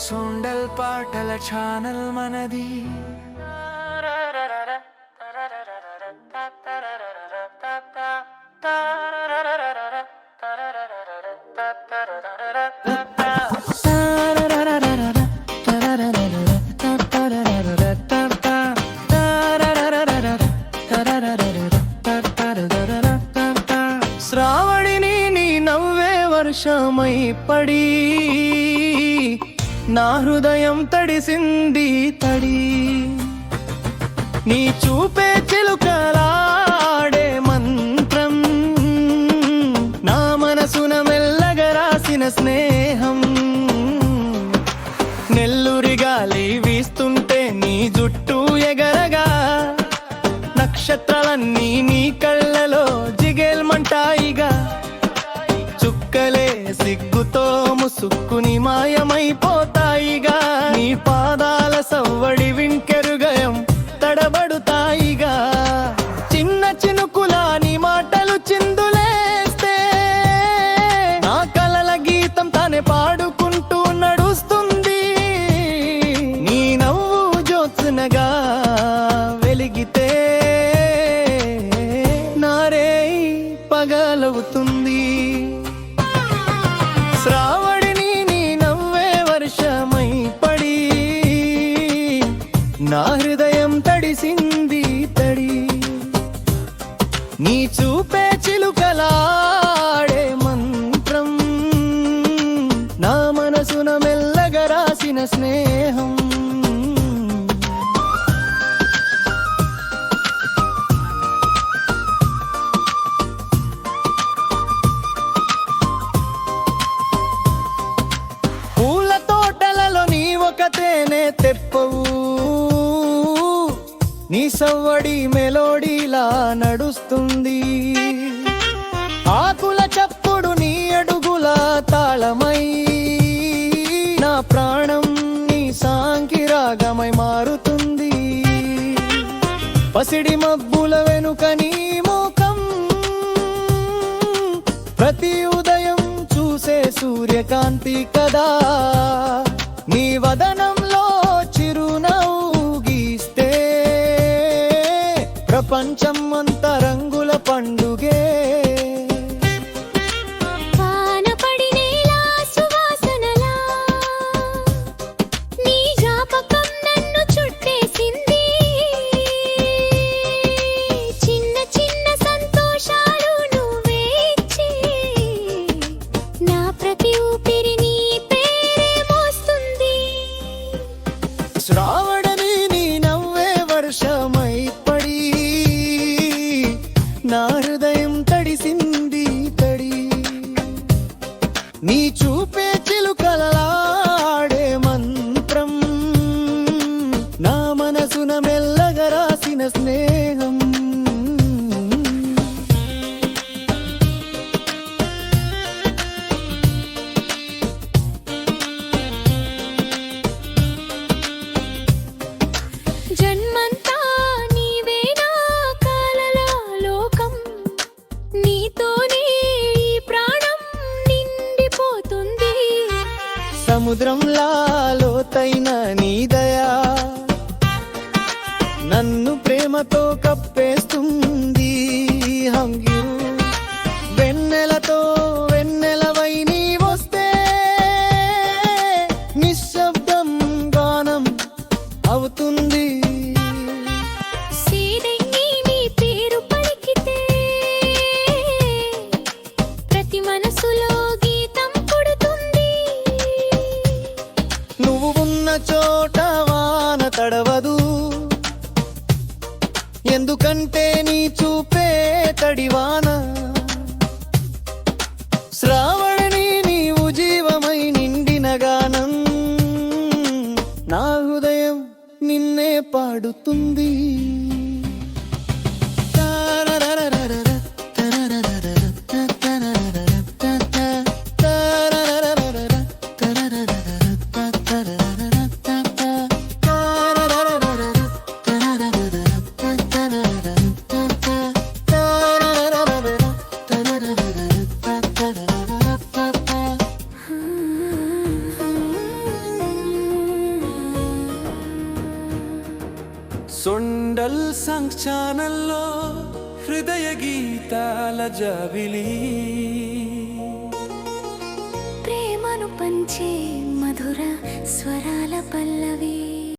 సుండల్ పాటల ఛానల్ మనది. శ్రావణిని నీ నవ్వే వర్షమై పడి నా హృదయం తడిసింది తడి. నీ చూపే చిలుకలాడే మంత్రం, నా మనసున మెల్లగా రాసిన స్నేహం. నెల్లూరి గాలి వీస్తుంటే నీ జుట్టు ఎగరగా, నక్షత్రాలన్నీ నీ కళ్ళలో జిగేల్మంటాయిగా. చుక్కలే సిగ్గుతో ముసుక్కుని మాయమైపోతాయిగా. నీ పాదాల సవ్వడి వింకెరుగయం తడబడుతాయిగా. చిన్న చినుకుల నీ మాటలు చిందులేస్తే, నా కలల గీతం తానే పాడుకుంటూ నడుస్తుంది. నీ నవ్వు జ్యోత్స్నగా వెలిగితే నారే పగలవుతుంది. శ్రావణిని నీ నవ్వే వర్షమై పడి నా హృదయం తడిసింది తడి. నీ చూపే చిలుకలాడే మంత్రం, నా మనసున మెల్లగా రాసిన స్నేహం. ఒకతేనే తెప్పవు, నీ సవ్వడి మెలోడీలా నడుస్తుంది. ఆకుల చప్పుడు నీ అడుగుల తాళమై, నా ప్రాణం నీ సాంకిరాగమై మారుతుంది. పసిడి మబ్బుల వెనుక నీ ముఖం, ప్రతి ఉదయం చూసే సూర్యకాంతి కదా. నీ వదనంలో చిరునవ్వు గీస్తే, ప్రపంచం అంత రంగుల పండుగే. శ్రావణి నీ నవ్వే వర్షమై పడి నా హృదయం తడిసింది తడి. నీ చూపే చిలుకలాడే మంత్రం, నా మనసున మెల్లగా రాసిన స్నేహం. సముద్రంలా లోతైన నీ దయా నన్ను ప్రేమతో కప్పేస్తుంది. హంగ్యూ వెన్నెలతో వెన్నెలవై నీ వస్తే, నిశ్శబ్దం గానం అవుతుంది. నువ్వు ఉన్న చోట వాన తడవదు, ఎందుకంటే నీ చూపే తడివాన. సొండల్ సంగ్ ఛానల్లో హృదయ గీతాల జాబిలి, ప్రేమను పంచే మధుర స్వరాల పల్లవి.